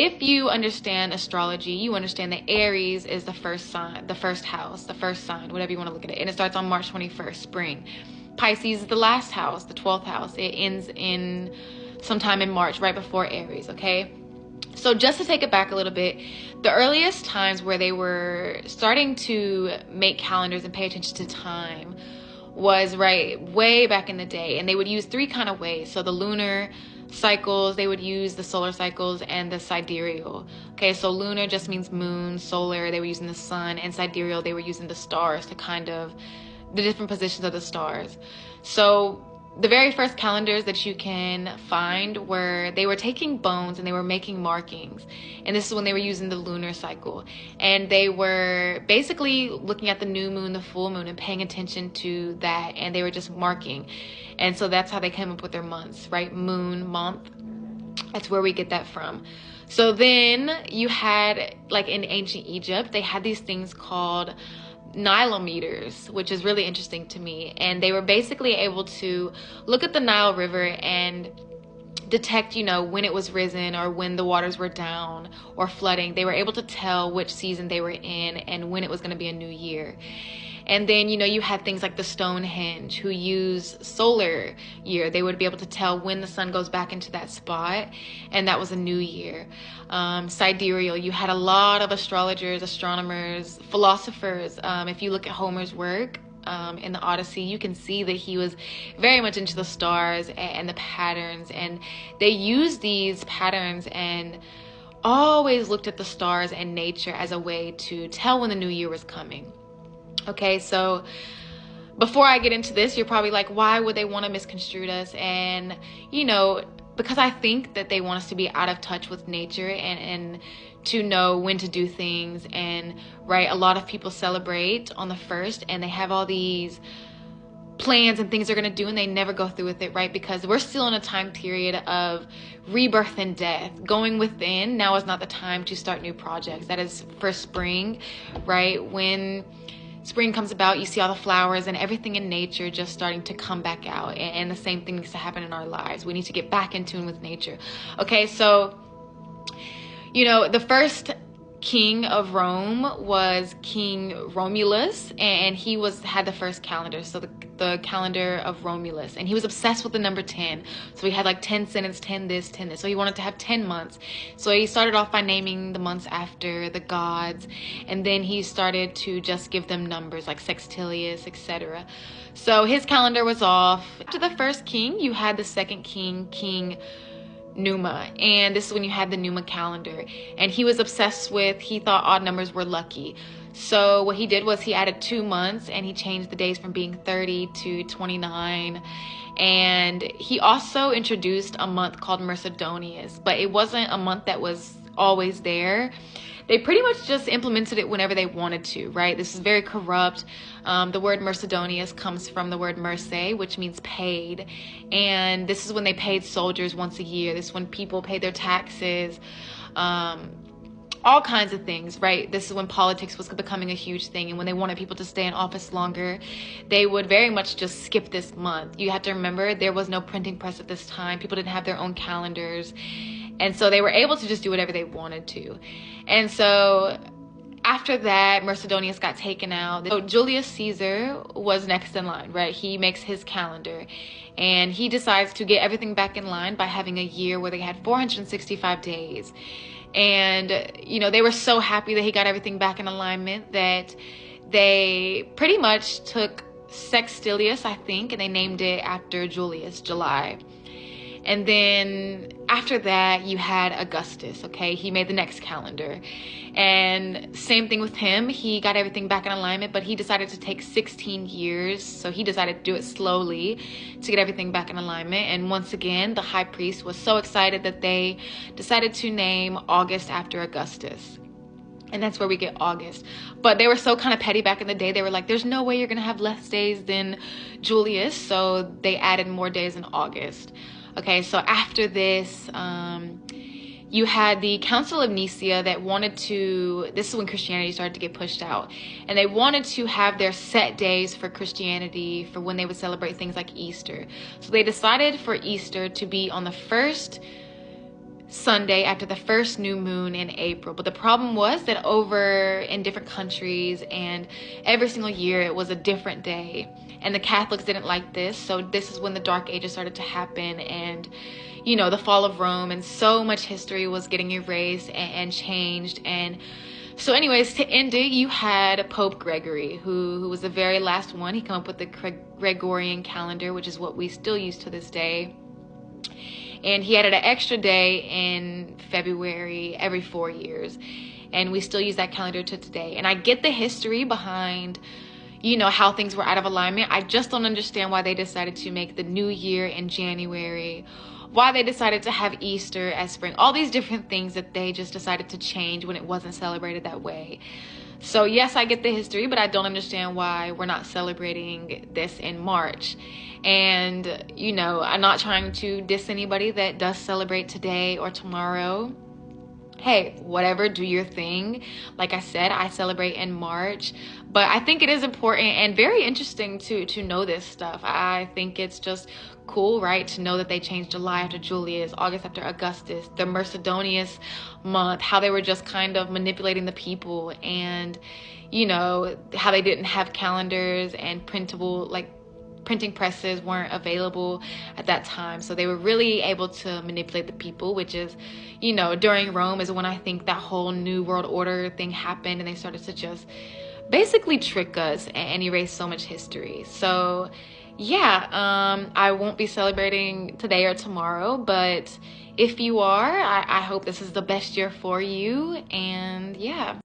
If you understand astrology, you understand that Aries is the first sign, the first house, the first sign, whatever you want to look at it. And it starts on March 21st, spring. Pisces is the last house, the 12th house. It ends in sometime in March, right before Aries, okay? So just to take it back a little bit, the earliest times where they were starting to make calendars and pay attention to time was right way back in the day. And they would use three kind of ways. So the lunar cycles, they would use the solar cycles, and the sidereal. Okay, so lunar just means moon, solar, they were using the sun, and sidereal, they were using the stars to kind of the different positions of the stars. So the very first calendars that you can find were, they were taking bones and they were making markings. And this is when they were using the lunar cycle. And they were basically looking at the new moon, the full moon, and paying attention to that. And they were just marking. And so that's how they came up with their months, right? Moon, month. That's where we get that from. So then you had, like in ancient Egypt, they had these things called Nilometers, which is really interesting to me. And they were basically able to look at the Nile River and detect, you know, when it was risen or when the waters were down or flooding. They were able to tell which season they were in and when it was going to be a new year. And then, you know, you had things like the Stonehenge who use solar year. They would be able to tell when the sun goes back into that spot, and that was a new year. Sidereal, you had a lot of astrologers, astronomers, philosophers. If you look at Homer's work in the Odyssey, you can see that he was very much into the stars and the patterns. And they used these patterns and always looked at the stars and nature as a way to tell when the new year was coming. Okay, so before I get into this, you're probably like, why would they want to misconstrue us? And, you know, because I think that they want us to be out of touch with nature and to know when to do things. And, right, a lot of people celebrate on the 1st and they have all these plans and things they're going to do and they never go through with it, right? Because we're still in a time period of rebirth and death. Going within, now is not the time to start new projects. That is for spring, right? When spring comes about, you see all the flowers and everything in nature just starting to come back out. And the same thing needs to happen in our lives. We need to get back in tune with nature. Okay, so, you know, the first king of Rome was King Romulus, and he had the first calendar, so the calendar of Romulus, and he was obsessed with the number 10. So he had like 10 sentence, 10 this, 10 this. So he wanted to have 10 months. So he started off by naming the months after the gods, and then he started to just give them numbers like sextilius, etc. So his calendar was off. After the first king, you had the second king, King Numa, and this is when you had the Numa calendar. And he was obsessed with, he thought odd numbers were lucky. So what he did was he added 2 months and he changed the days from being 30 to 29. And he also introduced a month called Mercedonius, but it wasn't a month that was always there. They pretty much just implemented it whenever they wanted to, right? This is very corrupt. The word Mercedonius comes from the word merce, which means paid. And this is when they paid soldiers once a year. This is when people paid their taxes, all kinds of things, right? This is when politics was becoming a huge thing. And when they wanted people to stay in office longer, they would very much just skip this month. You have to remember, there was no printing press at this time. People didn't have their own calendars. And so they were able to just do whatever they wanted to. And so after that, Mercedonius got taken out. So Julius Caesar was next in line, right? He makes his calendar. And he decides to get everything back in line by having a year where they had 465 days. And, you know, they were so happy that he got everything back in alignment that they pretty much took Sextilius, I think, and they named it after Julius, July. And then after that, you had Augustus, okay? He made the next calendar. And same thing with him. He got everything back in alignment, but he decided to take 16 years. So he decided to do it slowly to get everything back in alignment. And once again, the high priest was so excited that they decided to name August after Augustus. And that's where we get August. But they were so kind of petty back in the day. They were like, there's no way you're going to have less days than Julius. So they added more days in August. Okay, so after this, you had the Council of Nicaea that wanted to, this is when Christianity started to get pushed out. And they wanted to have their set days for Christianity for when they would celebrate things like Easter. So they decided for Easter to be on the first Sunday after the first new moon in April. But the problem was that over in different countries and every single year it was a different day. And the Catholics didn't like this. So this is when the Dark Ages started to happen, and the fall of Rome, and so much history was getting erased and changed. And so anyways, to end it, you had Pope Gregory, who was the very last one. He came up with the Gregorian calendar, which is what we still use to this day. And he added an extra day in February every 4 years. And we still use that calendar to today. And I get the history behind, how things were out of alignment. I just don't understand why they decided to make the new year in January, why they decided to have Easter as spring, all these different things that they just decided to change when it wasn't celebrated that way. So yes, I get the history, but I don't understand why we're not celebrating this in March. And, I'm not trying to diss anybody that does celebrate today or tomorrow. Hey, whatever, do your thing. Like I said, I celebrate in March, but I think it is important and very interesting to know this stuff. I think it's just cool, right, to know that they changed July after Julius, August after Augustus, the Mercedonius month, how they were just kind of manipulating the people, and how they didn't have calendars and printing presses weren't available at that time. So they were really able to manipulate the people, which is, during Rome is when I think that whole New World Order thing happened, and they started to just basically trick us and erase so much history. So yeah, I won't be celebrating today or tomorrow, but if you are, I hope this is the best year for you. And yeah.